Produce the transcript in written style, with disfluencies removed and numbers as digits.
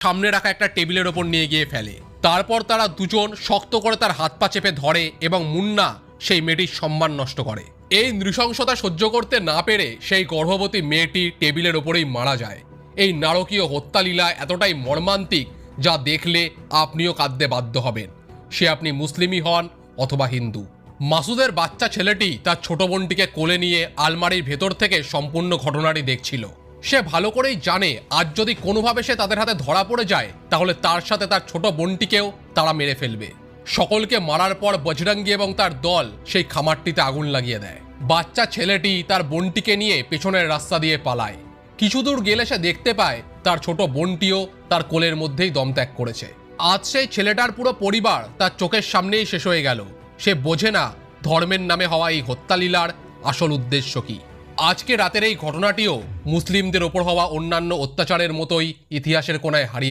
সামনে রাখা একটা টেবিলের ওপর নিয়ে গিয়ে ফেলে। তারপর তারা দুজন শক্ত করে তার হাত পা চেপে ধরে এবং মুন্না সেই মেয়েটির সম্মান নষ্ট করে। এই নৃশংসতা সহ্য করতে না পেরে সেই গর্ভবতী মেয়েটি টেবিলের ওপরেই মারা যায়। এই নারকীয় হত্যালীলা এতটাই মর্মান্তিক যা দেখলে আপনিও কাঁদতে বাধ্য হবেন, সে আপনি মুসলিমই হন অথবা হিন্দু। মাসুদের বাচ্চা ছেলেটি তার ছোট বোনটিকে কোলে নিয়ে আলমারির ভেতর থেকে সম্পূর্ণ ঘটনাটি দেখছিল। সে ভালো করেই জানে আজ যদি কোনোভাবে সে তাদের হাতে ধরা পড়ে যায় তাহলে তার সাথে তার ছোট বোনটিকেও তারা মেরে ফেলবে। সকলকে মারার পর বজরঙ্গী এবং তার দল সেই খামারটিতে আগুন লাগিয়ে দেয়। বাচ্চা ছেলেটি তার বোনটিকে নিয়ে পেছনের রাস্তা দিয়ে পালায়। কিছু দূর গেলে সে দেখতে পায় তার ছোট বোনটিও তার কোলের মধ্যেই দম ত্যাগ করেছে। আজ সেই ছেলেটার পুরো পরিবার তার চোখের সামনেই শেষ হয়ে গেল। সে বোঝে না ধর্মের নামে হওয়া এই হত্যালীলার আসল উদ্দেশ্য কি। আজকে রাতের এই ঘটনাটিও মুসলিমদের ওপর হওয়া অন্যান্য অত্যাচারের মতোই ইতিহাসের কোনায় হারিয়ে